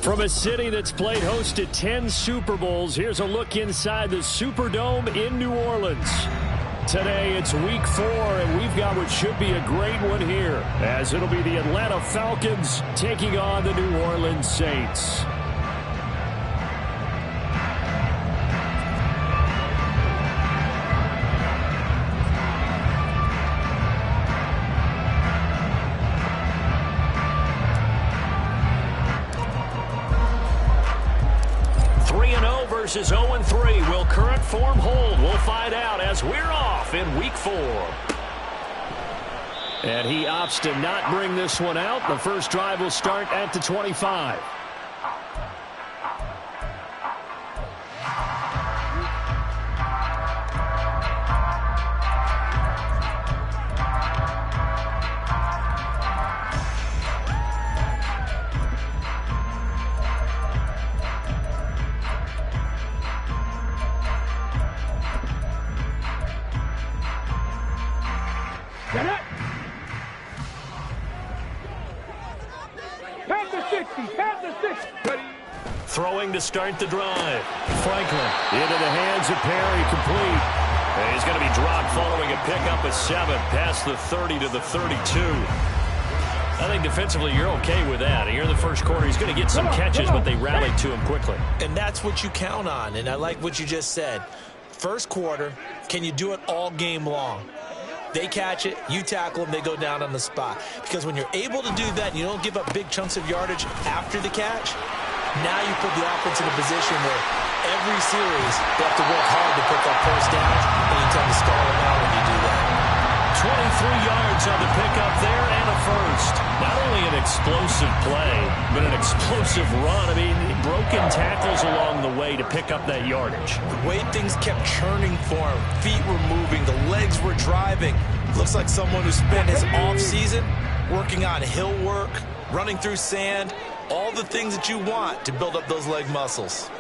From a city that's played host to 10 Super Bowls, here's a look inside the Superdome in New Orleans. Today, it's Week 4, and we've got what should be a great one here, as it'll be the Atlanta Falcons taking on the New Orleans Saints. Versus 0-3. Will current form hold? We'll find out as we're off in Week 4. And he opts to not bring this one out. The first drive will start at the 25. Throwing to start the drive. Franklin into the hands of Perry, complete. And he's going to be dropped following a pickup of 7 past the 30 to the 32. I think defensively you're okay with that. Here in the first quarter, he's going to get some catches, but they rallied to him quickly. And that's what you count on, and I like what you just said. First quarter, can you do it all game long? They catch it, you tackle them, they go down on the spot. Because when you're able to do that and you don't give up big chunks of yardage after the catch, now you put the offense in a position where every series they have to work hard to put that first down, and you tend to stall them out when you do that. 23 yards on the pickup there and a first. Not only an explosive play, but an explosive run. I mean, broken tackles along the way to pick up that yardage. The way things kept churning for him, feet were moving, the legs were driving. Looks like someone who spent his offseason working on hill work, running through sand, all the things that you want to build up those leg muscles.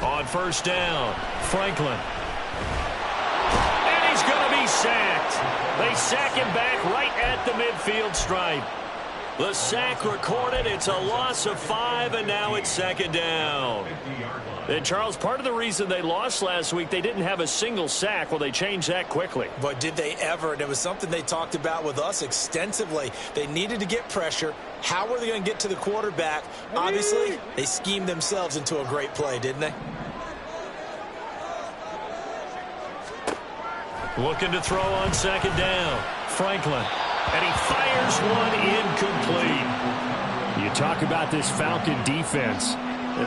On first down, Franklin. And he's going to be sacked. They sack him back right at the midfield stripe. The sack recorded. It's a loss of 5, and now it's second down. And, Charles, part of the reason they lost last week, they didn't have a single sack. Well, they changed that quickly. But did they ever? And it was something they talked about with us extensively. They needed to get pressure. How were they going to get to the quarterback? Obviously, they schemed themselves into a great play, didn't they? Looking to throw on second down. Franklin. And he fires one incomplete. You talk about this Falcon defense.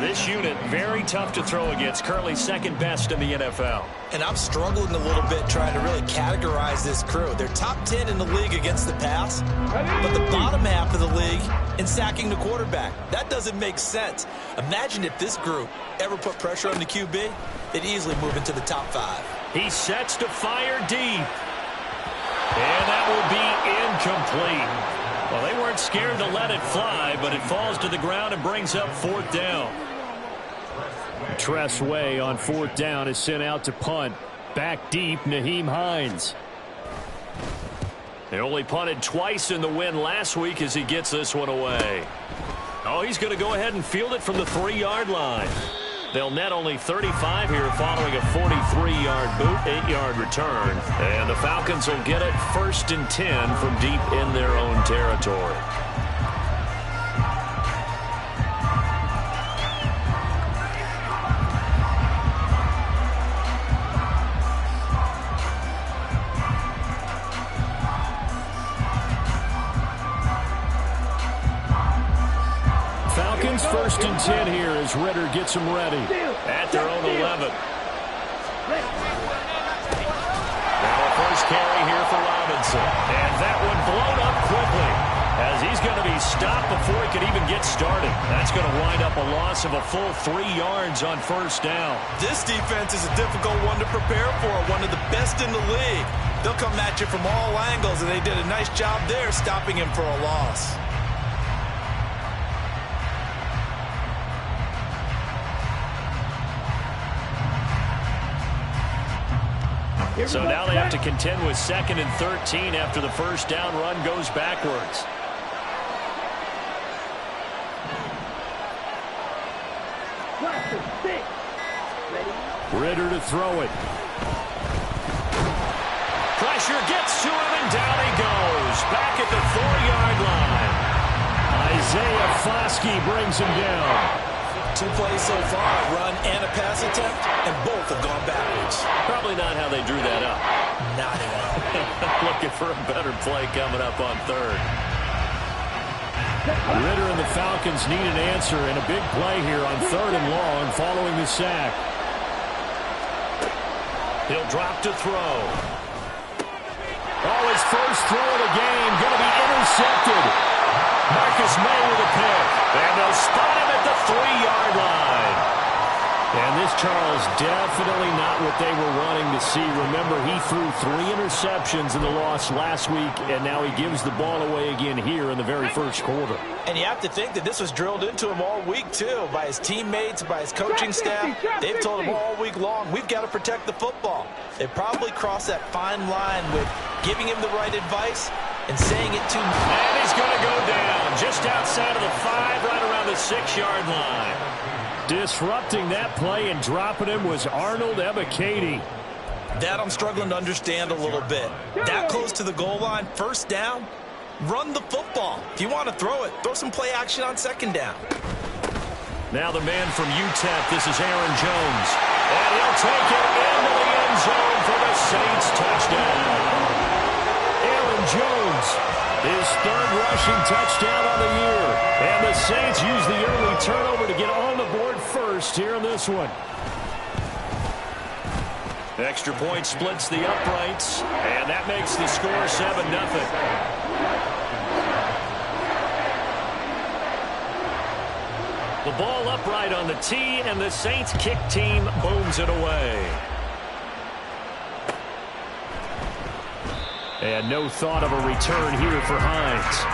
This unit, very tough to throw against. Currently second best in the NFL. And I'm struggling a little bit trying to really categorize this crew. They're top 10 in the league against the pass, but the bottom half of the league in sacking the quarterback. That doesn't make sense. Imagine if this group ever put pressure on the QB, they'd easily move into the top 5. He sets to fire deep. And that will be incomplete. Well, they weren't scared to let it fly, but it falls to the ground and brings up fourth down. Tress Way on fourth down is sent out to punt. Back deep, Nyheim Hines. They only punted twice in the win last week as he gets this one away. Oh, he's going to go ahead and field it from the 3-yard line. They'll net only 35 here following a 43-yard boot, 8-yard return. And the Falcons will get it 1st and 10 from deep in their own territory. Falcons 1st and 10 here as Ritter gets them ready at their own 11. Now a first carry here for Robinson. And that one blown up quickly as he's going to be stopped before he could even get started. That's going to wind up a loss of a full 3 yards on first down. This defense is a difficult one to prepare for, one of the best in the league. They'll come at you from all angles, and they did a nice job there stopping him for a loss. So now they have to contend with 2nd and 13 after the first down run goes backwards. Ritter to throw it. Pressure gets to him, and down he goes. Back at the 4-yard line. Isaiah Foskey brings him down. 2 plays so far, a run and a pass attempt, and both have gone backwards. Probably not how they drew that up. Not at all. Looking for a better play coming up on 3rd. Ritter and the Falcons need an answer, and a big play here on 3rd and long following the sack. He'll drop to throw. Oh, his first throw of the game going to be intercepted. Marcus May with a pick. And they'll spot him at the 3-yard line. And this, Charles, definitely not what they were wanting to see. Remember, he threw 3 interceptions in the loss last week, and now he gives the ball away again here in the very first quarter. And you have to think that this was drilled into him all week, too, by his teammates, by his coaching staff. They've told him all week long, we've got to protect the football. They probably crossed that fine line with giving him the right advice and saying it too much. And he's going to go down just outside of the 5, right around the 6-yard line. Disrupting that play and dropping him was Arnold Ebiketie. That I'm struggling to understand a little bit. That close to the goal line, first down, run the football. If you want to throw it, throw some play action on 2nd down. Now the man from UTEP, this is Aaron Jones. And he'll take it into the end zone for the Saints touchdown. Aaron Jones, his 3rd rushing touchdown on the year. And the Saints use the early turnover to get on the board first here in this one. Extra point splits the uprights, and that makes the score 7-0. The ball upright on the tee, and the Saints kick team booms it away. And no thought of a return here for Hines.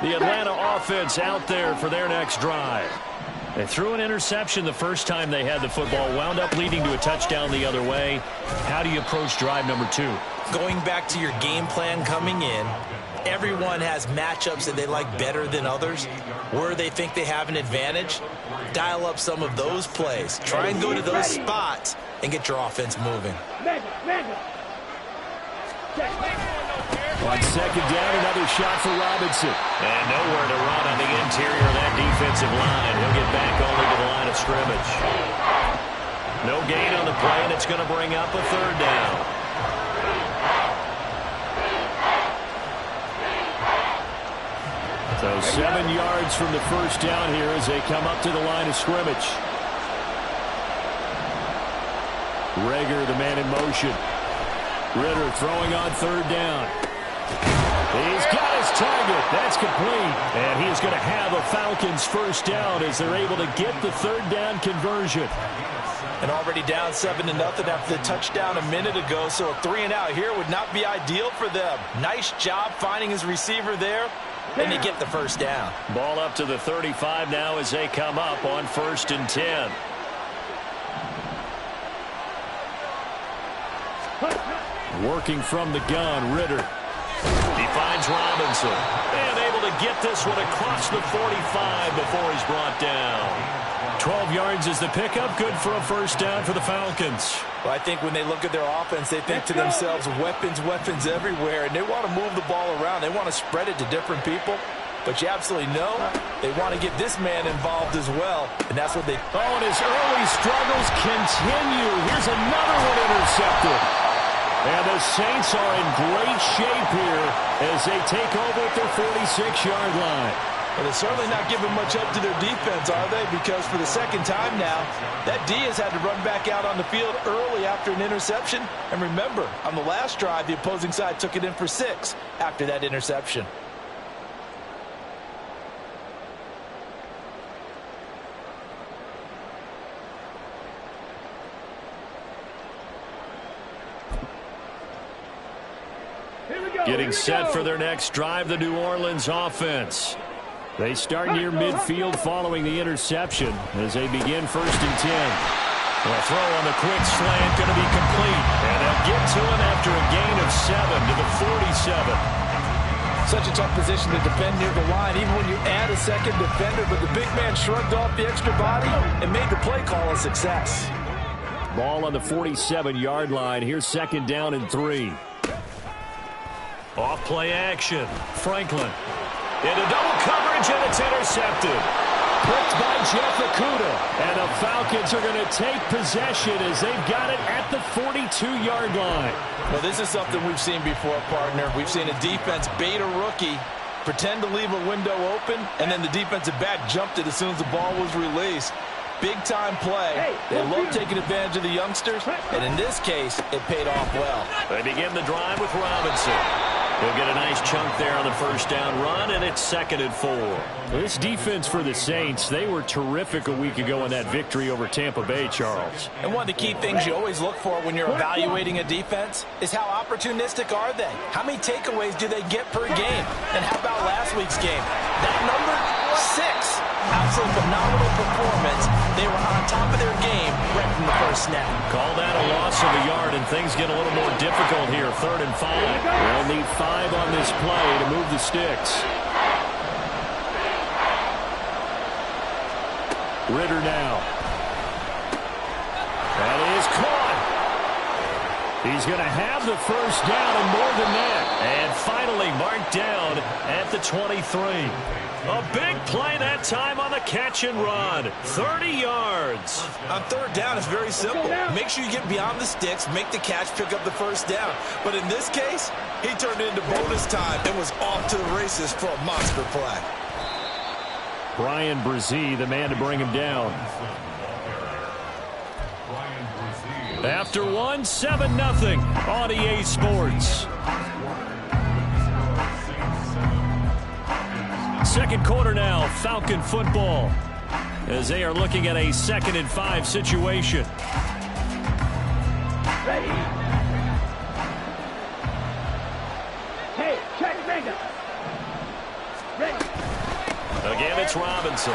The Atlanta offense out there for their next drive. They threw an interception the first time they had the football, wound up leading to a touchdown the other way. How do you approach drive number 2? Going back to your game plan coming in, everyone has matchups that they like better than others. Where they think they have an advantage, dial up some of those plays. Try and go to those spots and get your offense moving. On 2nd down, another shot for Robinson. And nowhere to run on the interior of that defensive line. He'll get back only to the line of scrimmage. No gain on the play, and it's going to bring up a 3rd down. So 7 yards from the first down here as they come up to the line of scrimmage. Rager, the man in motion. Ritter throwing on 3rd down. He's got his target. That's complete. And he is going to have a Falcons first down as they're able to get the 3rd down conversion. And already down 7-0 after the touchdown a minute ago, so a 3-and-out here would not be ideal for them. Nice job finding his receiver there, and they get the first down. Ball up to the 35 now as they come up on 1st and 10. Working from the gun, Ritter. He finds Robinson. And able to get this one across the 45 before he's brought down. 12 yards is the pickup. Good for a first down for the Falcons. Well, I think when they look at their offense, they think to themselves, weapons, weapons everywhere. And they want to move the ball around. They want to spread it to different people. But you absolutely know they want to get this man involved as well. And that's what they... Oh, and his early struggles continue. Here's another one intercepted. And the Saints are in great shape here as they take over at their 46-yard line. Well, they're certainly not giving much up to their defense, are they? Because for the 2nd time now, that D has had to run back out on the field early after an interception. And remember, on the last drive, the opposing side took it in for 6 after that interception. Getting set for their next drive, the New Orleans offense. They start near midfield following the interception as they begin 1st and 10. The throw on the quick slant going to be complete. And they'll get to him after a gain of 7 to the 47. Such a tough position to defend near the line, even when you add a second defender. But the big man shrugged off the extra body and made the play call a success. Ball on the 47-yard line. Here's 2nd down and 3. Off play action. Franklin. Into double coverage, and it's intercepted. Picked by Jeff Okudah. And the Falcons are going to take possession as they've got it at the 42-yard line. Well, this is something we've seen before, partner. We've seen a defense bait a rookie, pretend to leave a window open, and then the defensive back jumped it as soon as the ball was released. Big-time play. They love taking advantage of the youngsters, and in this case, it paid off well. They begin the drive with Robinson. He'll get a nice chunk there on the 1st down run, and it's 2nd and 4. This defense for the Saints, they were terrific a week ago in that victory over Tampa Bay, Charles. And one of the key things you always look for when you're evaluating a defense is how opportunistic are they? How many takeaways do they get per game? And how about last week's game? That number, 6. Absolute phenomenal performance. They were on top of their game right from the first snap. Call that a loss of a yard, and things get a little more difficult here. 3rd and 5. They'll need 5 on this play to move the sticks. Ritter now. That is caught. He's going to have the 1st down and more than that. And finally marked down at the 23. A big play that time on the catch and run. 30 yards. On 3rd down, it's very simple. Make sure you get beyond the sticks, make the catch, pick up the 1st down. But in this case, he turned it into bonus time and was off to the races for a monster play. Brian Brzee, the man to bring him down. After 1, 7-0 on EA Sports. 2nd quarter now, Falcon football, as they are looking at a 2nd and 5 situation. Ready. Hey, check finger. Ready. Again, it's Robinson.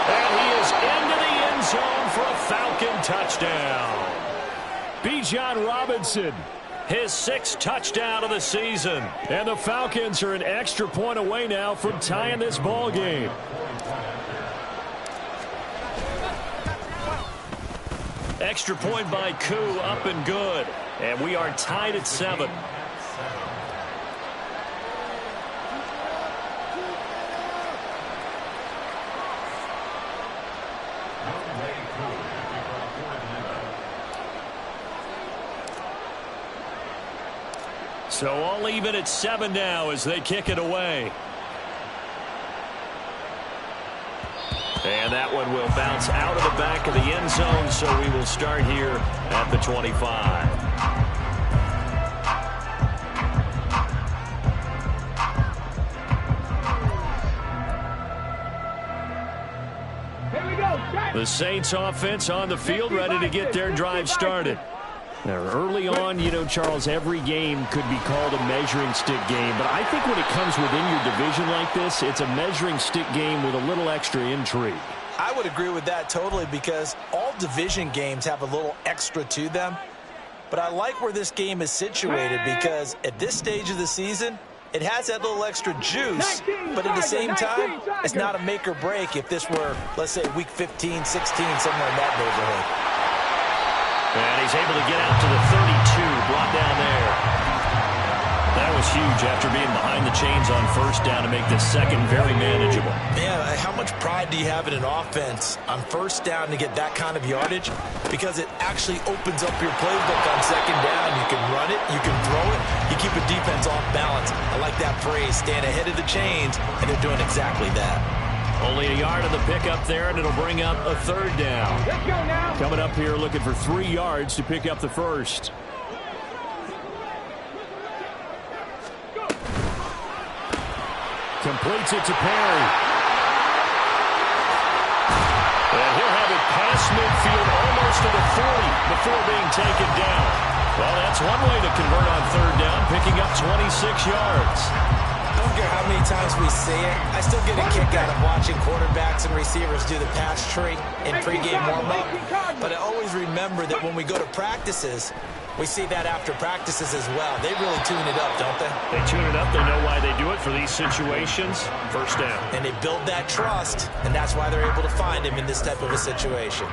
And he is into the end zone for a Falcon touchdown. Bijan Robinson, his 6th touchdown of the season. And the Falcons are an extra point away now from tying this ball game. Extra point by Koo, up and good. And we are tied at 7. So all even at 7 now as they kick it away. And that one will bounce out of the back of the end zone, so we will start here at the 25. Here we go. The Saints offense on the field, ready to get their drive started. Now, early on, you know, Charles, every game could be called a measuring stick game. But I think when it comes within your division like this, it's a measuring stick game with a little extra intrigue. I would agree with that totally, because all division games have a little extra to them. But I like where this game is situated, because at this stage of the season, it has that little extra juice. But at the same time, it's not a make or break if this were, let's say, week 15, 16, somewhere in that neighborhood. And he's able to get out to the 32, brought down there. That was huge after being behind the chains on 1st down to make this 2nd very manageable. Yeah, how much pride do you have in an offense on 1st down to get that kind of yardage? Because it actually opens up your playbook on 2nd down. You can run it, you can throw it, you keep a defense off balance. I like that phrase, stand ahead of the chains, and they're doing exactly that. Only a yard of the pickup there, and it'll bring up a 3rd down. Let's go now. Coming up here looking for 3 yards to pick up the 1st. Completes it to Perry. And he'll have it past midfield almost to the 40 before being taken down. Well, that That's one way to convert on third down, picking up 26 yards. I don't care how many times we see it. I still get a kick out of watching quarterbacks and receivers do the pass tree in pregame warm-up. But I always remember that when we go to practices, we see that after practices as well. They really tune it up, don't they? They tune it up. They know why they do it for these situations. First down. And they build that trust, and that's why they're able to find him in this type of a situation.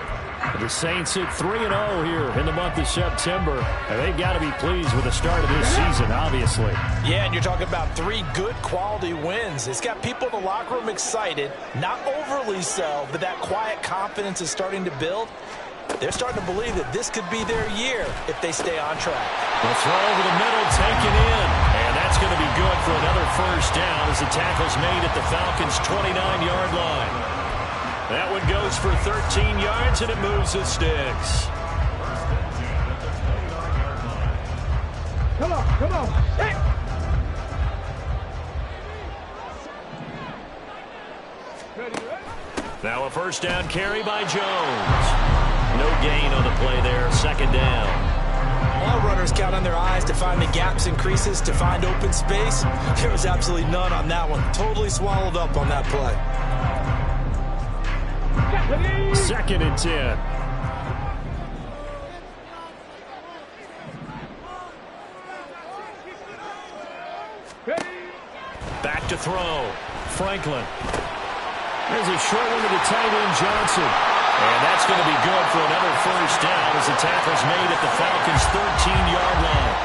The Saints at 3-0 here in the month of September. And they've got to be pleased with the start of this season, obviously. Yeah, and you're talking about 3 good quality wins. It's got people in the locker room excited, not overly so, but that quiet confidence is starting to build. They're starting to believe that this could be their year if they stay on track. The throw over the middle, taken in. And that's going to be good for another first down as the tackle's made at the Falcons' 29-yard line. That one goes for 13 yards, and it moves the sticks. Come on, come on. Hey. Now a first down carry by Jones. No gain on the play there, second down. All runners count on their eyes to find the gaps and creases, to find open space. There was absolutely none on that one. Totally swallowed up on that play. Second and 10. Back to throw. Franklin. There's a short one to the tight end, Johnson. And that's going to be good for another first down as the tackle's made at the Falcons' 13-yard line.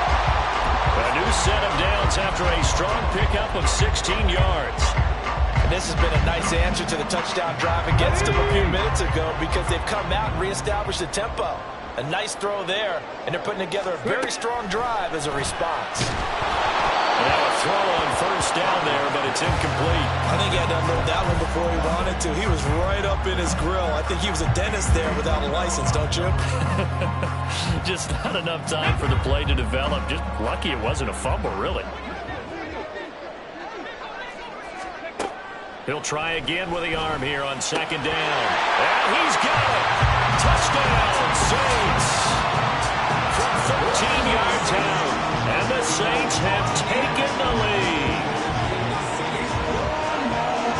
A new set of downs after a strong pickup of 16 yards. And this has been a nice answer to the touchdown drive against them a few minutes ago because they've come out and reestablished the tempo. A nice throw there, and they're putting together a very strong drive as a response. Now a throw on first down there, but it's incomplete. I think he had to unload that one before he wanted to. He was right up in his grill. I think he was a dentist there without a license, don't you? Just not enough time for the play to develop. Just lucky it wasn't a fumble, really. He'll try again with the arm here on second down. And he's got it. Touchdown, Saints. From 13 yards out. And the Saints have taken the lead.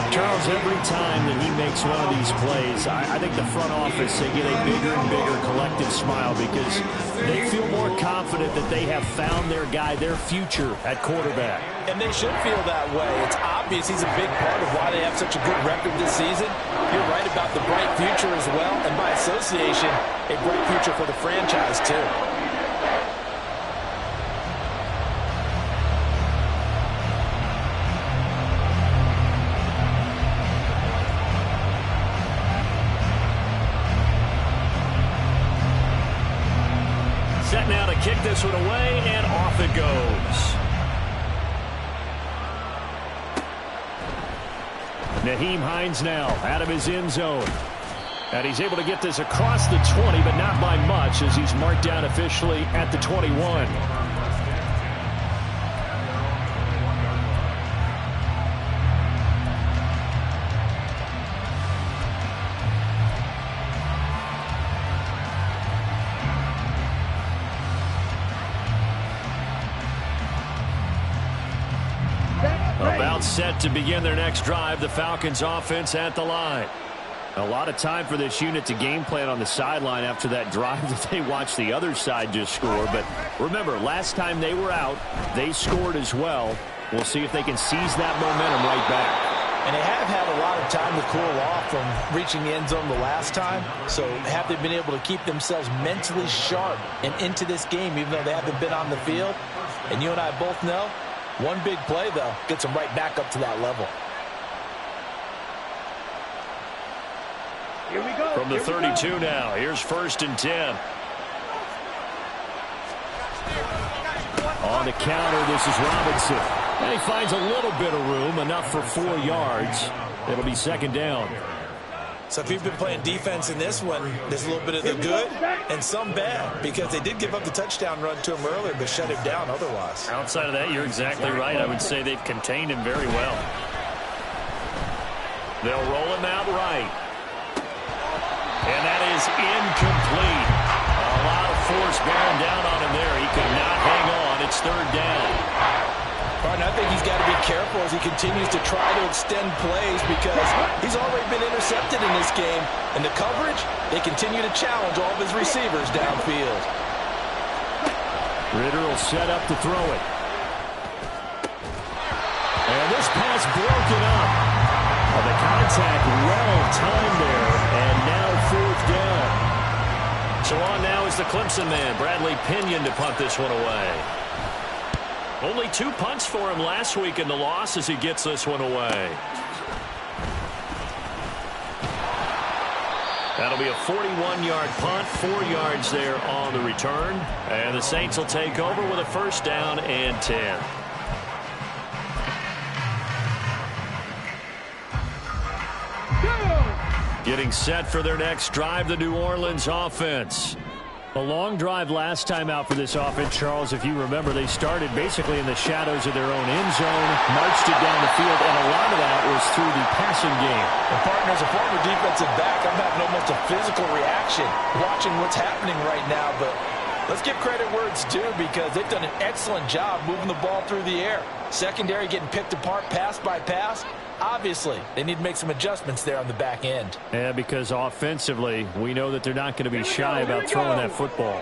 Charles, every time that he makes one of these plays, I think the front office, they get a bigger and bigger collective smile because they feel more confident that they have found their guy, their future at quarterback. And they should feel that way. It's obvious he's a big part of why they have such a good record this season. You're right about the bright future as well, and by association, a bright future for the franchise too. Set now to kick this one away, and off it goes. Nyheim Hines now out of his end zone. And he's able to get this across the 20, but not by much as he's marked down officially at the 21. About set to begin their next drive, the Falcons offense at the line. A lot of time for this unit to game plan on the sideline after that drive that they watched the other side just score. But remember, last time they were out, they scored as well. We'll see if they can seize that momentum right back. And they have had a lot of time to cool off from reaching the end zone the last time. So have they been able to keep themselves mentally sharp and into this game even though they haven't been on the field? And you and I both know, one big play, though, gets them right back up to that level. Here we go. From the 32 now, here's first and 10. On the counter, this is Robinson. And he finds a little bit of room, enough for 4 yards. It'll be second down. So if you've been playing defense in this one, there's a little bit of the good and some bad because they did give up the touchdown run to him earlier but shut him down otherwise. Outside of that, you're exactly right. I would say they've contained him very well. They'll roll him out right. And that is incomplete. A lot of force bearing down on him there. He could not got to be careful as he continues to try to extend plays because he's already been intercepted in this game. And the coverage, they continue to challenge all of his receivers downfield. Ritter will set up to throw it. And this pass broken up. Well, the contact well timed there, and now fourth down. So on now is the Clemson man, Bradley Pinion, to punt this one away. Only 2 punts for him last week in the loss as he gets this one away. That'll be a 41-yard punt, 4 yards there on the return. And the Saints will take over with a first down and 10. Getting set for their next drive, the New Orleans offense. A long drive last time out for this offense, Charles. If you remember, they started basically in the shadows of their own end zone, marched it down the field, and a lot of that was through the passing game. And partner, as a former defensive back, I'm having almost a physical reaction watching what's happening right now. But let's give credit where it's due because they've done an excellent job moving the ball through the air. Secondary getting picked apart pass by pass. Obviously, they need to make some adjustments there on the back end. Yeah, because offensively, we know that they're not going to be shy about throwing that football.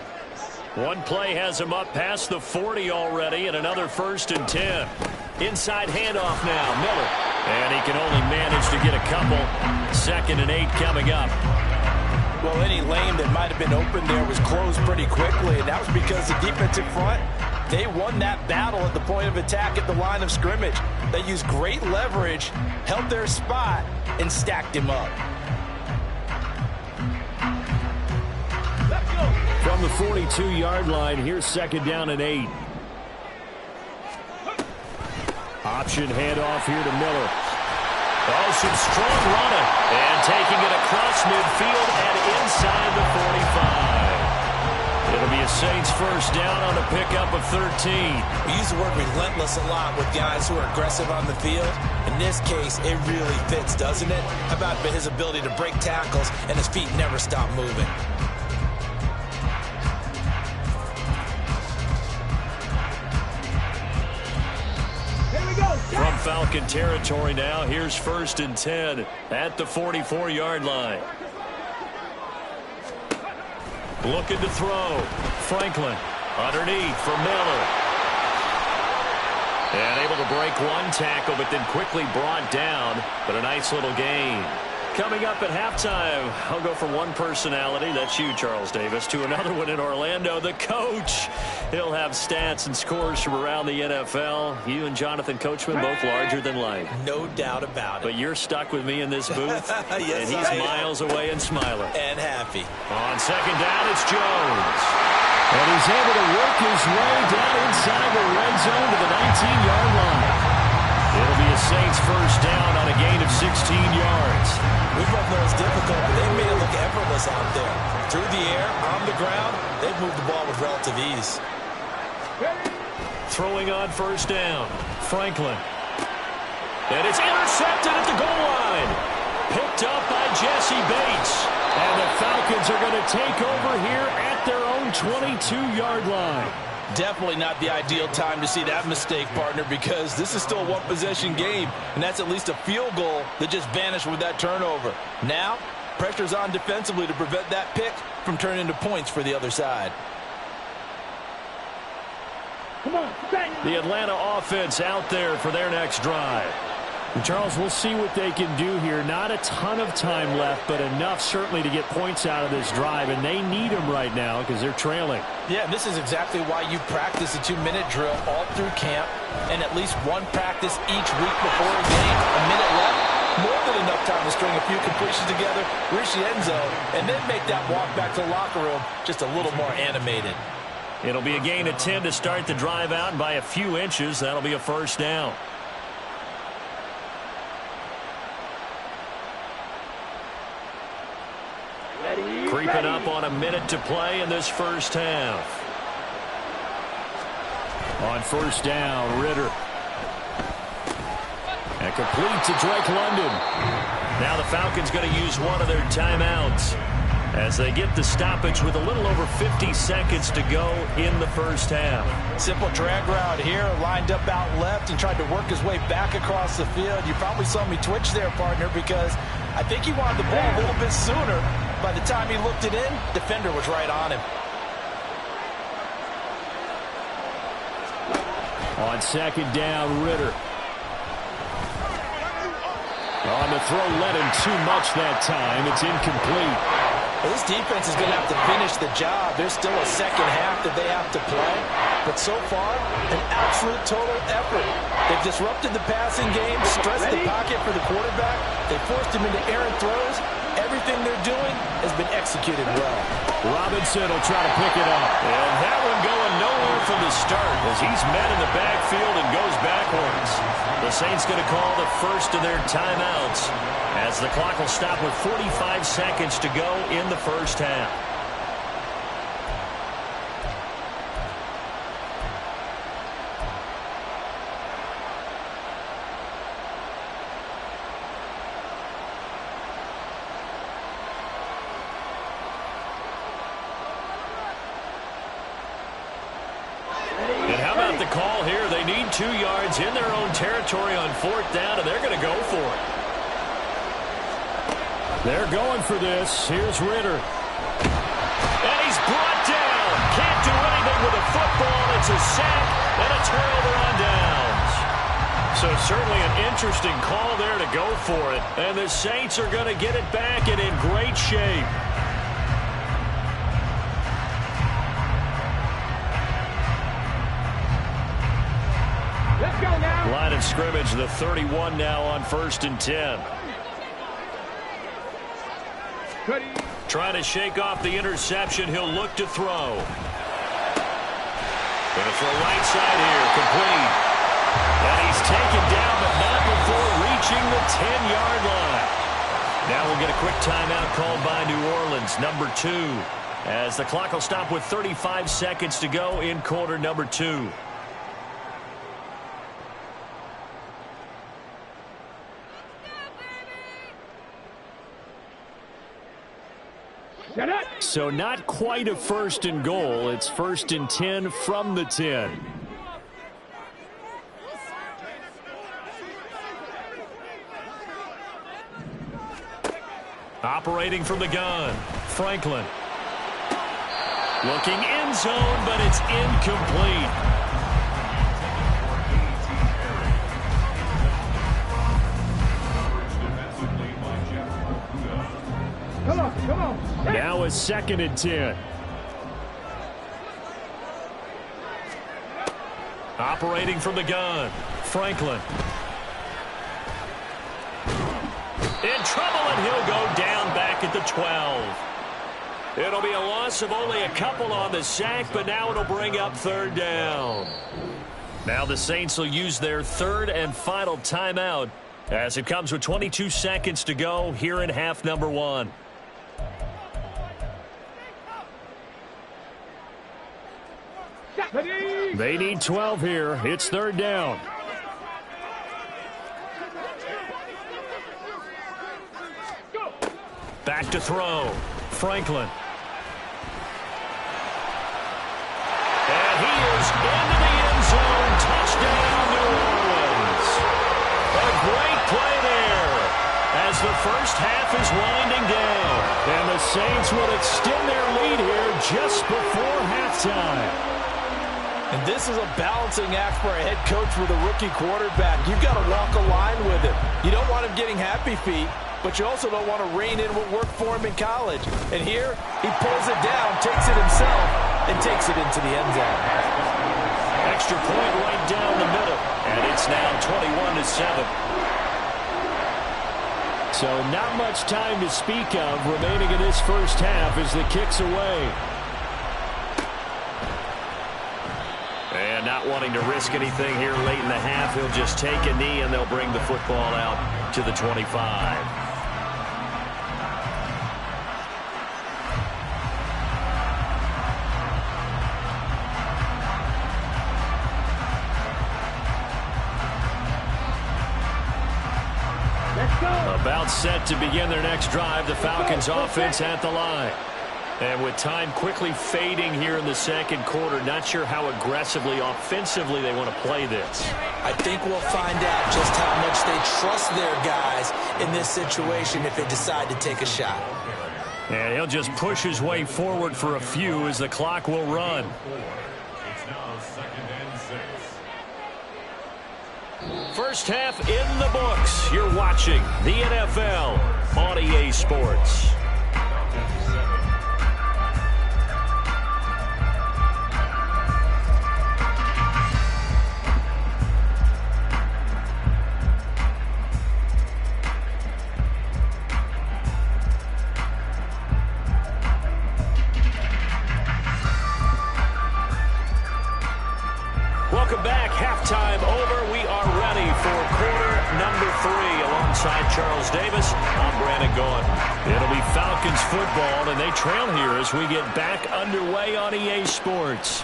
One play has him up past the 40 already, and another first and 10. Inside handoff now, Miller. And he can only manage to get a couple. 2nd and 8 coming up. Well, any lane that might have been open there was closed pretty quickly, and that was because the defensive front, they won that battle at the point of attack at the line of scrimmage. They used great leverage, held their spot, and stacked him up. From the 42-yard line, here's 2nd down and 8. Option handoff here to Miller. Oh, some strong running. And taking it across midfield and inside the 45. It'll be a Saints first down on a pickup of 13. We use the word relentless a lot with guys who are aggressive on the field. In this case, it really fits, doesn't it? How about his ability to break tackles and his feet never stop moving? From Falcon territory now, here's 1st and 10 at the 44-yard line. Looking to throw. Franklin underneath for Miller. And able to break one tackle, but then quickly brought down. But a nice little gain. Coming up at halftime, I'll go from one personality, that's you, Charles Davis, to another one in Orlando, the coach. He'll have stats and scores from around the NFL. You and Jonathan Coachman, both larger than life. No doubt about it. But you're stuck with me in this booth, yes, and he's miles away and smiling. And happy. On 2nd down, it's Jones. And he's able to work his way down inside the red zone to the 19-yard line. It'll be a Saints first down on a gain of 16 yards. We both know it's difficult, but they made it look effortless out there. Through the air, on the ground, they've moved the ball with relative ease. Throwing on first down, Franklin. And it's intercepted at the goal line. Picked up by Jesse Bates. And the Falcons are going to take over here at their own 22-yard line. Definitely not the ideal time to see that mistake, partner, because this is still a one-possession game, and that's at least a field goal that just vanished with that turnover. Now, pressure's on defensively to prevent that pick from turning into points for the other side. Come on, the Atlanta offense out there for their next drive. And Charles, we'll see what they can do here. Not a ton of time left, but enough certainly to get points out of this drive, and they need them right now because they're trailing. Yeah, this is exactly why you practice a 2-minute drill all through camp and at least one practice each week before a game. A minute left, more than enough time to string a few completions together, reach the end zone, and then make that walk back to the locker room just a little more animated. It'll be a gain of 10 to start the drive out, and by a few inches, that'll be a first down. Creeping up on a minute to play in this first half. On first down, Ritter. And complete to Drake London. Now the Falcons going to use one of their timeouts. as they get the stoppage with a little over 50 seconds to go in the first half. Simple drag route here, lined up out left and tried to work his way back across the field. You probably saw me twitch there, partner, because I think he wanted the ball a little bit sooner. By the time he looked it in, defender was right on him. On second down, Ritter. On the throw, led him too much that time. It's incomplete. Well, this defense is going to have to finish the job. There's still a second half that they have to play. But so far, an absolute total effort. They've disrupted the passing game, stressed the pocket for the quarterback. They forced him into errant throws. Everything they're doing has been executed well. Robinson will try to pick it up. And that one going nowhere from the start as he's met in the backfield and goes backwards. The Saints going to call the first of their timeouts as the clock will stop with 45 seconds to go in the first half. And how about the call here? They need 2 yards in their own territory on fourth down, and they're going to go for it. They're going for this. Here's Ritter. And he's brought down. Can't do anything with a football. It's a sack and a turnover on downs. So certainly an interesting call there to go for it. And the Saints are going to get it back and in great shape. Let's go now. Line of scrimmage, the 31 now on 1st and 10. Trying to shake off the interception. He'll look to throw. Going to throw right side here. Complete. And he's taken down, but not before reaching the 10-yard line. Now we'll get a quick timeout called by New Orleans, number 2, as the clock will stop with 35 seconds to go in quarter number 2. So not quite a 1st and goal. It's 1st and 10 from the 10. Operating from the gun, Franklin. Looking end zone, but it's incomplete. Come on, come on. Now a 2nd and 10. Operating from the gun, Franklin. In trouble, and he'll go down back at the 12. It'll be a loss of only a couple on the sack, but now it'll bring up 3rd down. Now the Saints will use their 3rd and final timeout as it comes with 22 seconds to go here in half number 1. They need 12 here. It's 3rd down. Back to throw. Franklin. And he is into the end zone. Touchdown, New Orleans. A great play there as the first half is winding down. And the Saints will extend their lead here just before halftime. And this is a balancing act for a head coach with a rookie quarterback. You've got to walk a line with him. You don't want him getting happy feet, but you also don't want to rein in what worked for him in college. And here, he pulls it down, takes it himself, and takes it into the end zone. Extra point right down the middle, and it's now 21-7. So not much time to speak of remaining in this first half as the kick's away. And not wanting to risk anything here late in the half, he'll just take a knee and they'll bring the football out to the 25. A About set to begin their next drive. The Falcons offense at the line. And with time quickly fading here in the second quarter, not sure how aggressively, offensively they want to play this. I think we'll find out just how much they trust their guys in this situation if they decide to take a shot. And he'll just push his way forward for a few as the clock will run. First half in the books. You're watching the NFL on EA Sports. Welcome back. Halftime over. We are ready for quarter number 3. Alongside Charles Davis, I'm Brandon Gaughan. It'll be Falcons football, and they trail here as we get back underway on EA Sports.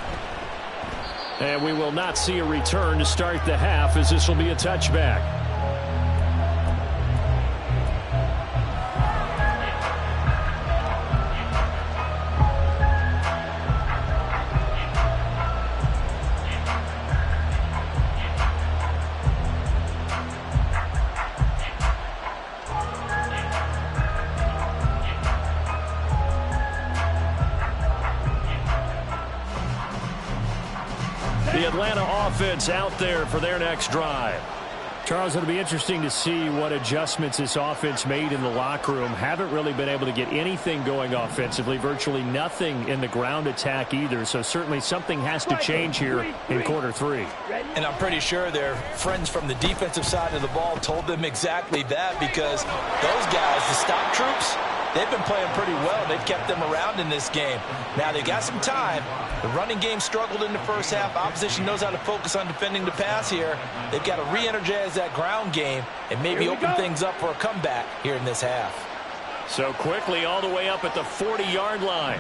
And we will not see a return to start the half, as this will be a touchback. The Atlanta offense out there for their next drive. Charles, it'll be interesting to see what adjustments this offense made in the locker room. Haven't really been able to get anything going offensively, virtually nothing in the ground attack either. So certainly something has to change here in quarter 3. And I'm pretty sure their friends from the defensive side of the ball told them exactly that, because those guys, the stop troops, they've been playing pretty well. They've kept them around in this game. Now they've got some time. The running game struggled in the first half. Opposition knows how to focus on defending the pass here. They've got to re-energize that ground game and maybe open things up for a comeback here in this half. So quickly all the way up at the 40-yard line.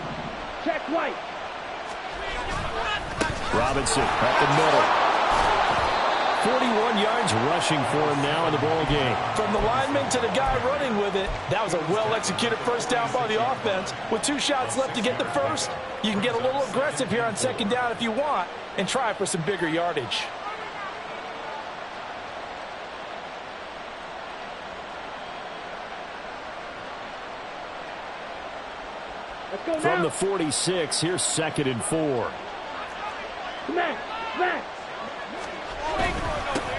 Check right. Robinson up the middle. 41 yards rushing for him now in the ball game. From the lineman to the guy running with it, that was a well-executed first down by the offense. With 2 shots left to get the first, you can get a little aggressive here on second down if you want and try for some bigger yardage. Let's go now. From the 46, here's 2nd and 4. Smack, smack.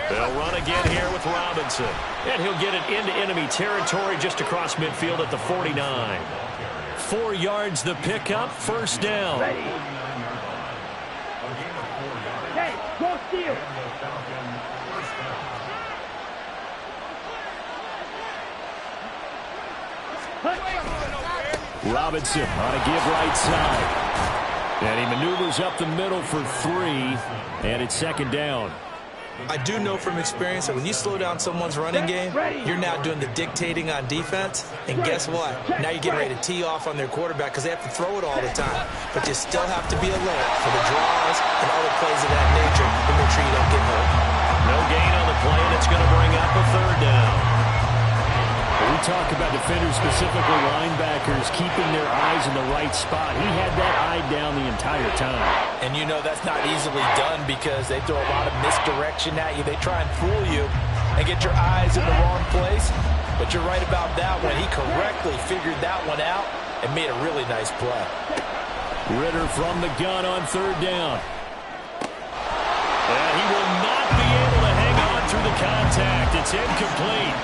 They'll run again here with Robinson. And he'll get it into enemy territory just across midfield at the 49. 4 yards the pickup, first down. Ready. Hey, go steal. Robinson on a give right side. And he maneuvers up the middle for 3. And it's 2nd down. I do know from experience that when you slow down someone's running game, you're now doing the dictating on defense. And guess what? Now you're getting ready to tee off on their quarterback because they have to throw it all the time. But you still have to be alert for the draws and other plays of that nature to make sure you don't get hurt. No gain on the play, and it's going to bring up a 3rd down. We talk about defenders, specifically linebackers, keeping their eyes in the right spot. He had that eye down the entire time. And you know that's not easily done because they throw a lot of misdirection at you. They try and fool you and get your eyes in the wrong place. But you're right about that one. He correctly figured that one out and made a really nice play. Ritter from the gun on 3rd down. And he will not be able to hang on through the contact. It's incomplete.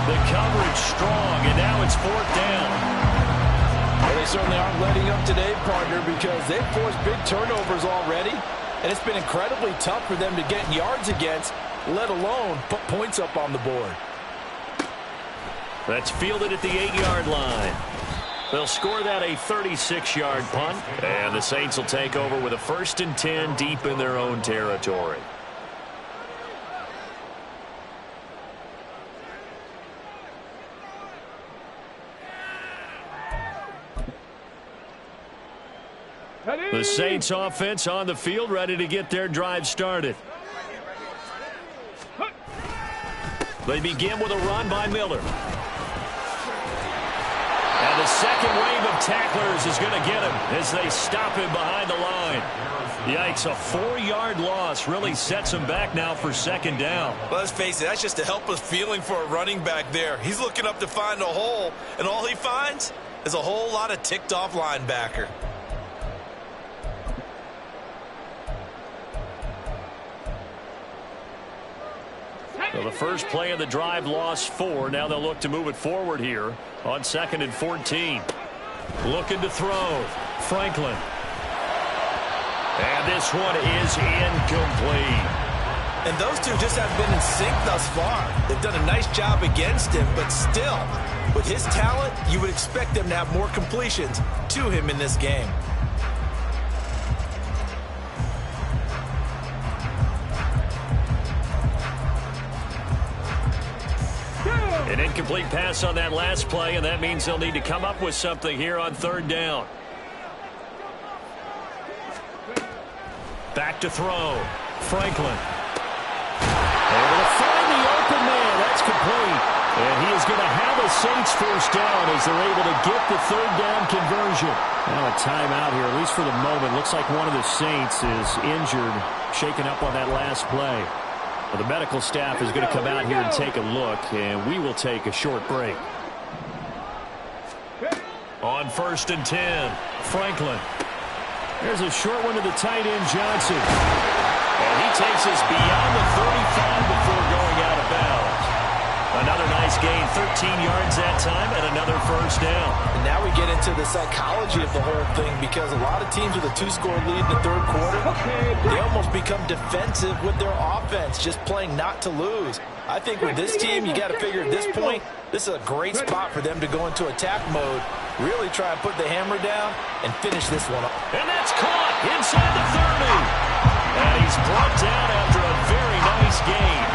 The coverage strong, and now it's 4th down. Well, they certainly aren't letting up today, partner, because they've forced big turnovers already, and it's been incredibly tough for them to get yards against, let alone put points up on the board. That's fielded at the 8-yard line. They'll score that a 36-yard punt, and the Saints will take over with a 1st and 10 deep in their own territory. The Saints offense on the field, ready to get their drive started. They begin with a run by Miller. And a second wave of tacklers is going to get him as they stop him behind the line. Yikes, a 4-yard loss really sets him back now for second down. Well, let's face it, that's just a helpless feeling for a running back there. He's looking up to find a hole, and all he finds is a whole lot of ticked-off linebacker. So the first play of the drive lost 4. Now they'll look to move it forward here on 2nd and 14. Looking to throw. Franklin. And this one is incomplete. And those two just haven't been in sync thus far. They've done a nice job against him, but still, with his talent, you would expect them to have more completions to him in this game. An incomplete pass on that last play, and that means they'll need to come up with something here on 3rd down. Back to throw. Franklin. Able to find the open man. That's complete. And he is going to have a Saints first down as they're able to get the 3rd down conversion. Now a timeout here, at least for the moment. Looks like one of the Saints is injured, shaken up on that last play. Well, the medical staff is going to come out here and take a look, and we will take a short break. On 1st and 10, Franklin. There's a short one to the tight end, Johnson. And he takes us beyond the 35 before going out of bounds. Another nice gain, 13 yards that time, and another first down. And now we get into the psychology of the whole thing, because a lot of teams with a 2-score lead in the 3rd quarter, they almost become defensive with their offense, just playing not to lose. I think with this team, you got to figure at this point, this is a great spot for them to go into attack mode, really try and put the hammer down and finish this one up. And that's caught inside the 30. And he's brought down after a very nice gain.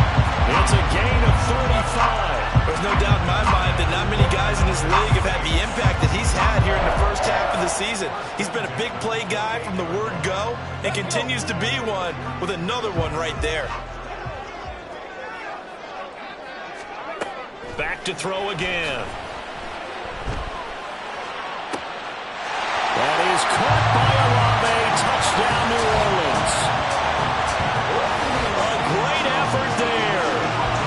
It's a gain of 35. There's no doubt in my mind that not many guys in this league have had the impact that he's had here in the first half of the season. He's been a big play guy from the word go and continues to be one with another one right there. Back to throw again. That is caught by Olave. Touchdown, New Orleans. A great effort there.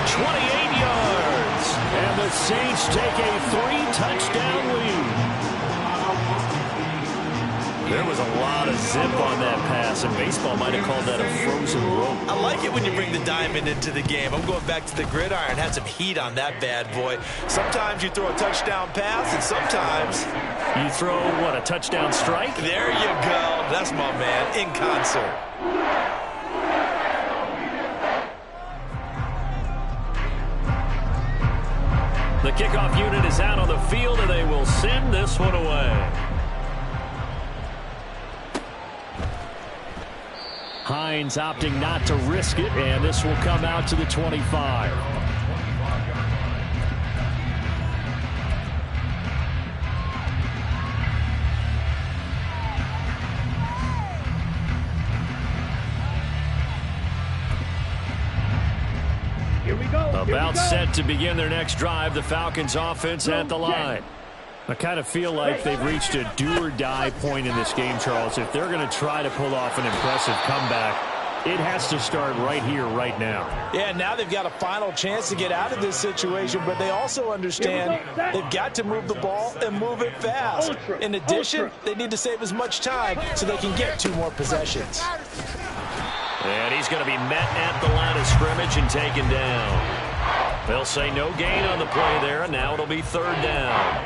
28 yards. And the Saints take a 3-touchdown lead. There was a lot of zip on that pass, and baseball might have called that a frozen rope. I like it when you bring the diamond into the game. I'm going back to the gridiron. Had some heat on that bad boy. Sometimes you throw a touchdown pass, and sometimes you throw, what, a touchdown strike? There you go. That's my man, in concert. The kickoff unit is out on the field, and they will send this one away. Hines opting not to risk it, and this will come out to the 25. Here we go. About set to begin their next drive, the Falcons offense at the line. I kind of feel like they've reached a do-or-die point in this game, Charles. If they're going to try to pull off an impressive comeback, it has to start right here, right now. Yeah, now they've got a final chance to get out of this situation, but they also understand they've got to move the ball and move it fast. In addition, they need to save as much time so they can get 2 more possessions. And he's going to be met at the line of scrimmage and taken down. They'll say no gain on the play there, and now it'll be 3rd down.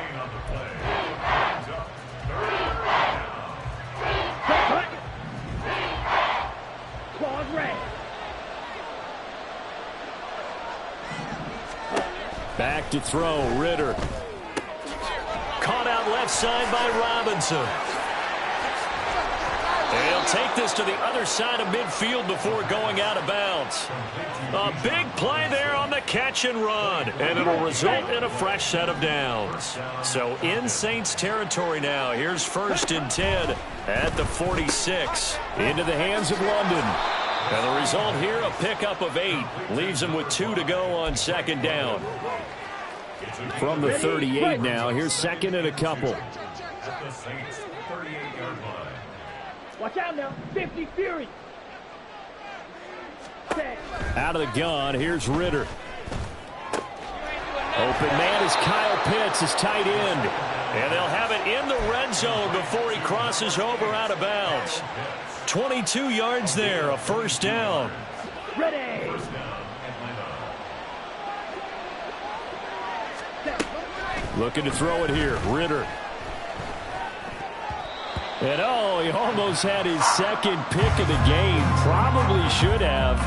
Back to throw, Ritter. Caught out left side by Robinson. They'll take this to the other side of midfield before going out of bounds. A big play there on the catch and run, and it'll result in a fresh set of downs. So in Saints territory now, here's 1st and 10 at the 46. Into the hands of London. And the result here, a pickup of 8. Leaves them with 2 to go on 2nd down. From the 38 now. Here's second and a couple. Watch out now. 50 Fury. Out of the gun. Here's Ritter. Open man is Kyle Pitts, his tight end. And they'll have it in the red zone before he crosses over out of bounds. 22 yards there, a first down. Ready. Looking to throw it here. Ritter. And he almost had his second pick of the game. Probably should have.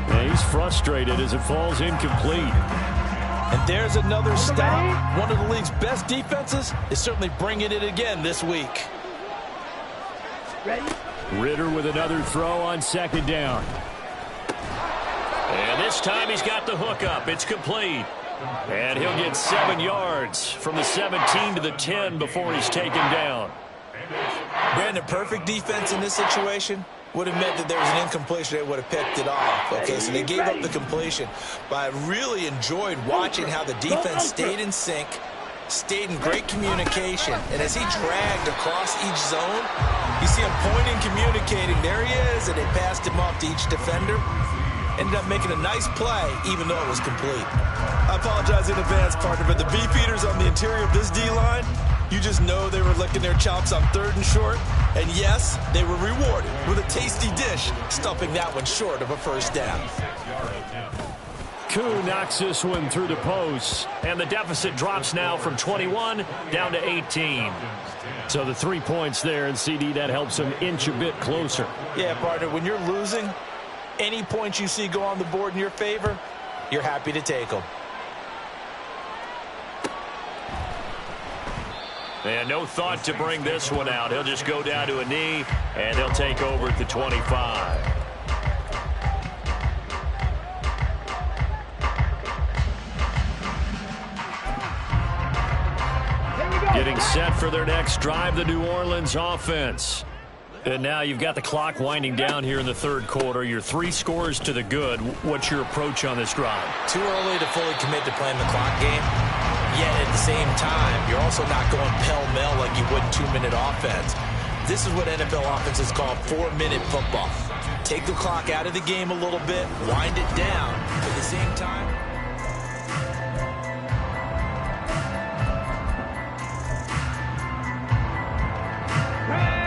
And he's frustrated as it falls incomplete. And there's another stop. One of the league's best defenses is certainly bringing it again this week. Ready. Ritter with another throw on second down. And this time he's got the hook up. It's complete. And he'll get 7 yards from the 17 to the 10 before he's taken down. Brandon, perfect defense in this situation would have meant that there was an incompletion. They would have picked it off. Okay, so they gave up the completion. But I really enjoyed watching how the defense stayed in sync, stayed in great communication. And as he dragged across each zone, you see him pointing, communicating. There he is, and they passed him off to each defender. Ended up making a nice play, even though it was complete. I apologize in advance, partner, but the beefeaters on the interior of this D-line, you just know they were licking their chops on 3rd and short. And yes, they were rewarded with a tasty dish, stuffing that one short of a first down. Koo knocks this one through the post. And the deficit drops now from 21 down to 18. So the 3 points there, and CD, that helps them inch a bit closer. Yeah, partner, when you're losing, any points you see go on the board in your favor, you're happy to take them. And no thought to bring this one out. He'll just go down to a knee, and he'll take over at the 25. Getting set for their next drive, the New Orleans offense. And now you've got the clock winding down here in the third quarter. You're 3 scores to the good. What's your approach on this drive? Too early to fully commit to playing the clock game. Yet at the same time, you're also not going pell-mell like you would 2-minute offense. This is what NFL offenses call 4-minute football. Take the clock out of the game a little bit, wind it down. At the same time,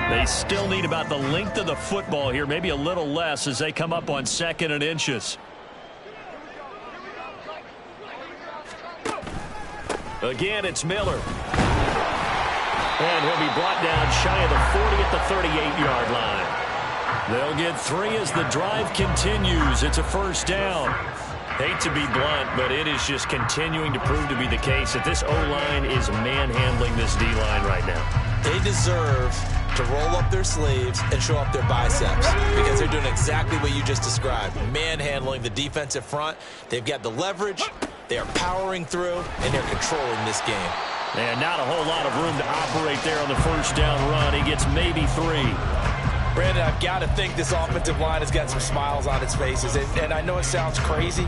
they still need about the length of the football here, maybe a little less as they come up on 2nd and inches. Again, it's Miller. And he'll be brought down shy of the 40 at the 38-yard line. They'll get 3 as the drive continues. It's a first down. Hate to be blunt, but it is just continuing to prove to be the case that this O-line is manhandling this D-line right now. they deserve to roll up their sleeves and show up their biceps, because they're doing exactly what you just described, manhandling the defensive front. They've got the leverage, they're powering through, and they're controlling this game. And not a whole lot of room to operate there on the first down run. He gets maybe 3. Brandon, I've got to think this offensive line has got some smiles on its faces. And I know it sounds crazy,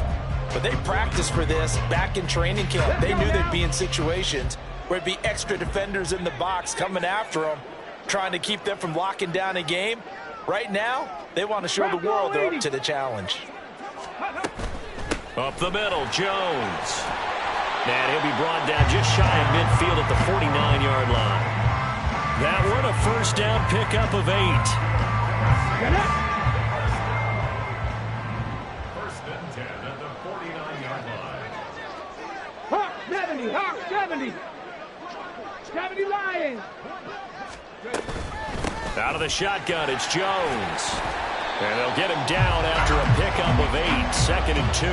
but they practiced for this back in training camp. They knew they'd be in situations where it'd be extra defenders in the box coming after them, trying to keep them from locking down a game. Right now, they want to show the world they're up to the challenge. Up the middle, Jones. And he'll be brought down just shy of midfield at the 49-yard line. That one a first down pickup of 8. First and 10 at the 49-yard line. Hawk 70, Hawk 70. 70 Lions. Out of the shotgun, it's Jones. And they'll get him down after a pickup of 8. 2nd and 2.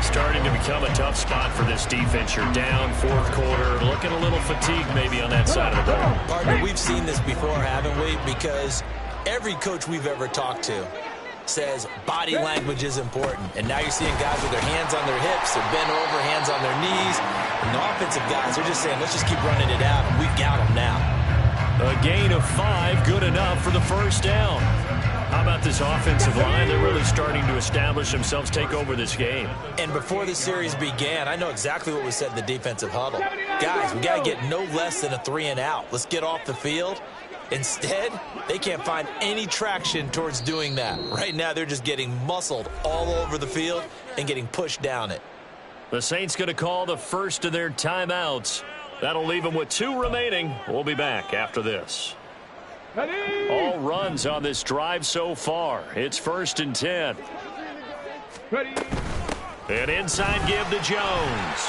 Starting to become a tough spot for this defense. You're down, fourth quarter, looking a little fatigued maybe on that side of the ball. Partner, we've seen this before, haven't we? Because every coach we've ever talked to says body language is important. And now you're seeing guys with their hands on their hips, they're bent over, hands on their knees. And the offensive guys are just saying, let's just keep running it out, and we've got them now. A gain of 5, good enough for the first down. How about this offensive line? They're really starting to establish themselves, take over this game. And before the series began, I know exactly what was said in the defensive huddle. Guys, we got to get no less than a 3-and-out. Let's get off the field. Instead, they can't find any traction towards doing that. Right now, they're just getting muscled all over the field and getting pushed down it. The Saints going to call the first of their timeouts. That'll leave them with 2 remaining. We'll be back after this. Ready? All runs on this drive so far. It's 1st and 10. Ready? An inside give to Jones.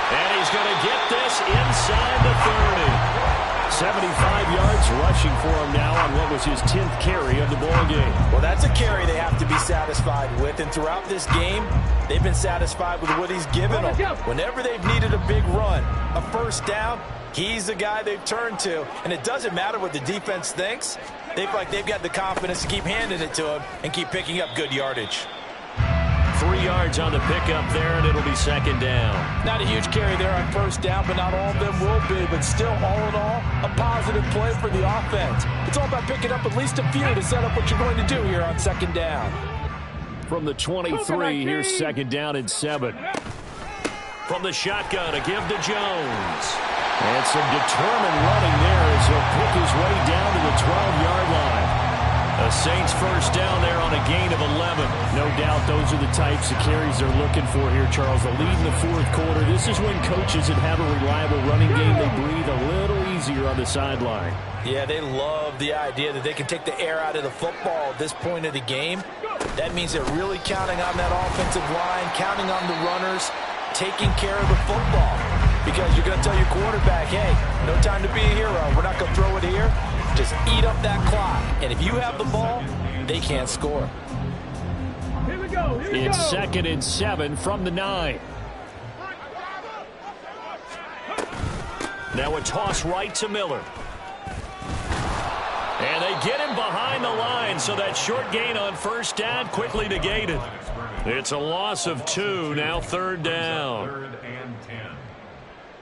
And he's going to get this inside the 30. 75 yards rushing for him now on what was his 10th carry of the ball game. Well, that's a carry they have to be satisfied with. And throughout this game, they've been satisfied with what he's given them. Whenever they've needed a big run, a first down, he's the guy they've turned to. And it doesn't matter what the defense thinks. They feel like they've got the confidence to keep handing it to him and keep picking up good yardage. 3 yards on the pickup there, and it'll be 2nd down. Not a huge carry there on first down, but not all of them will be. But still, all in all, a positive play for the offense. It's all about picking up at least a few to set up what you're going to do here on 2nd down. From the 23, here's 2nd down and 7. From the shotgun, a give to Jones. And some determined running there as he'll pick his way down to the 12-yard line. A Saints first down there on a gain of 11. No doubt those are the types of carries they're looking for here, Charles. The lead in the 4th quarter. This is when coaches that have a reliable running game, they breathe a little easier on the sideline. Yeah, they love the idea that they can take the air out of the football at this point of the game. That means they're really counting on that offensive line, counting on the runners, taking care of the football. Because you're going to tell your quarterback, hey, no time to be a hero. We're not going to throw it here. Just eat up that clock. And if you have the ball, they can't score. Here we go. Here we It's go. 2nd and 7 from the 9. Now a toss right to Miller. And they get him behind the line, so that short gain on first down quickly negated. It's a loss of 2, now 3rd down. 3rd and 10.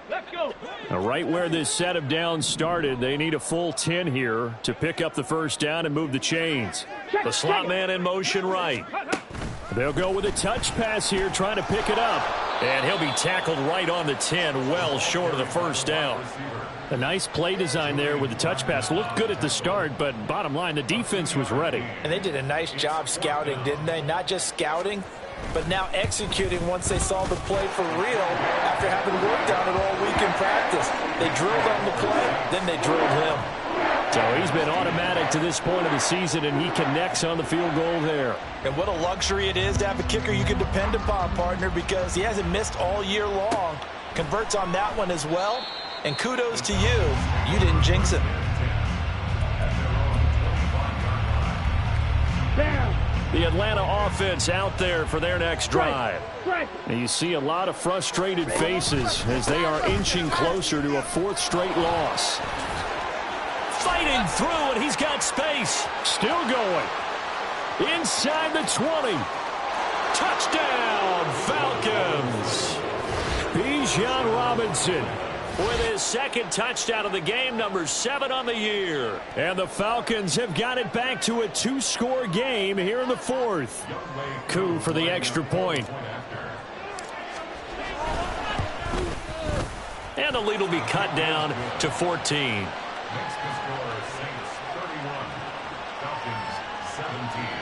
Let's go. Now, right where this set of downs started, they need a full 10 here to pick up the first down and move the chains. The slot man in motion right. They'll go with a touch pass here, trying to pick it up. And he'll be tackled right on the 10, well short of the first down. A nice play design there with the touch pass. Looked good at the start, but bottom line, the defense was ready. And they did a nice job scouting, didn't they? Not just scouting, but now executing once they saw the play for real after having worked on it all week in practice. They drilled on the play, then they drilled him. So he's been automatic to this point of the season, and he connects on the field goal there. And what a luxury it is to have a kicker you can depend upon, partner, because he hasn't missed all year long. Converts on that one as well. And kudos to you. You didn't jinx it. Down. The Atlanta offense out there for their next drive. Strike. And you see a lot of frustrated faces as they are inching closer to a 4th straight loss. Fighting through, and he's got space. Still going. Inside the 20. Touchdown, Falcons. Bijan Robinson. With his 2nd touchdown of the game, number 7 on the year. And the Falcons have got it back to a 2-score game here in the 4th. Coup for the extra point. And the lead will be cut down to 14. Makes the score Saints 31, Falcons 17.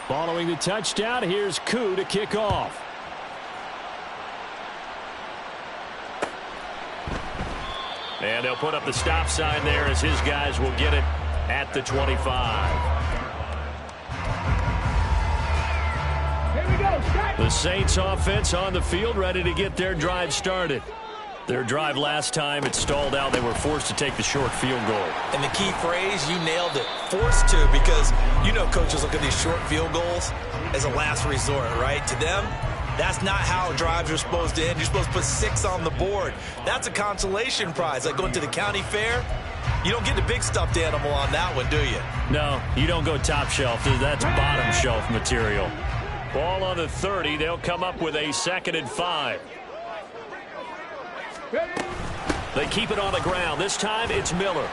Following the touchdown, here's Koo to kick off. And they'll put up the stop sign there as his guys will get it at the 25. Here we go. Strike. The Saints offense on the field, ready to get their drive started. Their drive last time, it stalled out. They were forced to take the short field goal. And the key phrase, you nailed it. Forced to, because you know coaches look at these short field goals as a last resort, right? To them, that's not how drives are supposed to end. You're supposed to put 6 on the board. That's a consolation prize. Like going to the county fair, you don't get the big stuffed animal on that one, do you? No, you don't go top shelf. That's bottom shelf material. Ball on the 30. They'll come up with a 2nd and 5. They keep it on the ground. This time it's Miller.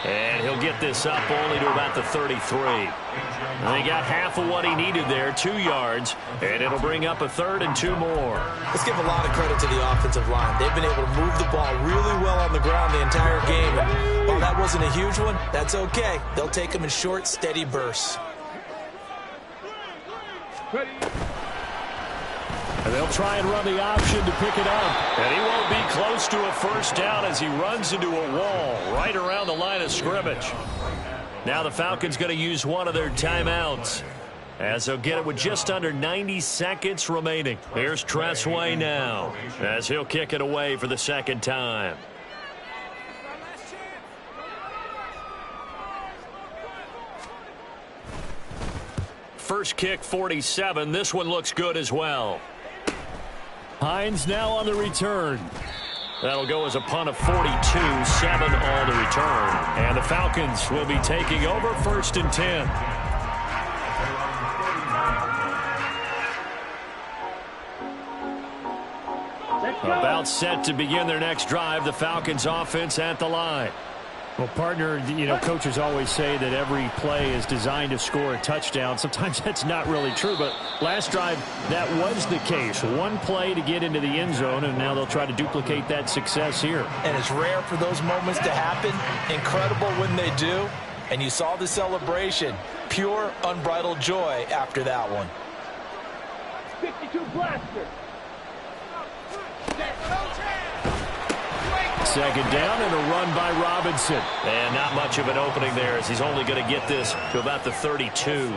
And he'll get this up only to about the 33. And they got half of what he needed there, 2 yards, and it'll bring up a 3rd and 2 more. Let's give a lot of credit to the offensive line. They've been able to move the ball really well on the ground the entire game. And while that wasn't a huge one, that's okay. They'll take them in short, steady bursts. And they'll try and run the option to pick it up. And he won't be close to a first down as he runs into a wall right around the line of scrimmage. Now the Falcons going to use one of their timeouts, as they'll get it with just under 90 seconds remaining. Here's Tressway now, as he'll kick it away for the 2nd time. First kick, 47. This one looks good as well. Hines now on the return. That'll go as a punt of 42, 7 on the return. And the Falcons will be taking over 1st and 10. About set to begin their next drive. The Falcons offense at the line. Well, partner, coaches always say that every play is designed to score a touchdown. Sometimes that's not really true, but last drive, that was the case. One play to get into the end zone, and now they'll try to duplicate that success here. And it's rare for those moments to happen. Incredible when they do. And you saw the celebration. Pure, unbridled joy after that one. 52 blaster. 2nd down and a run by Robinson. And not much of an opening there, as he's only going to get this to about the 32.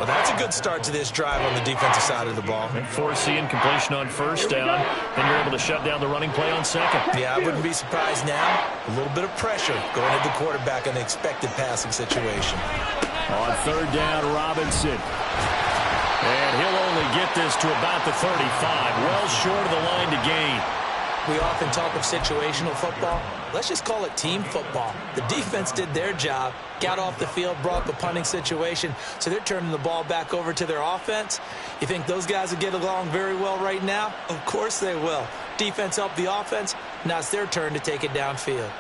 Well, that's a good start to this drive on the defensive side of the ball. And forcing incompletion on 1st down. Then you're able to shut down the running play on 2nd. Yeah, I wouldn't be surprised now. A little bit of pressure going at the quarterback in an expected passing situation. On 3rd down, Robinson. And he'll only get this to about the 35. Well short of the line to gain. We often talk of situational football. Let's just call it team football. The defense did their job, got off the field, brought the punting situation, so they're turning the ball back over to their offense. You think those guys will get along very well right now? Of course they will. Defense helped the offense. Now it's their turn to take it downfield.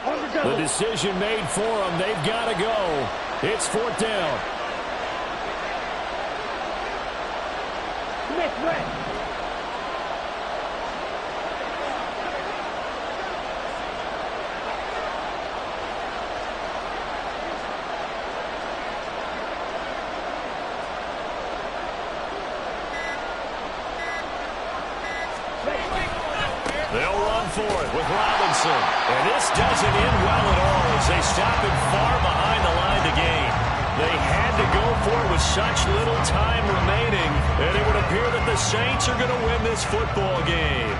The decision made for them. They've got to go. It's 4th down. Smith red. They'll run for it with Robinson. And this doesn't end well at all as they stop him far behind the line to gain. They had to go for it with such little time remaining, and it would appear that the Saints are going to win this football game.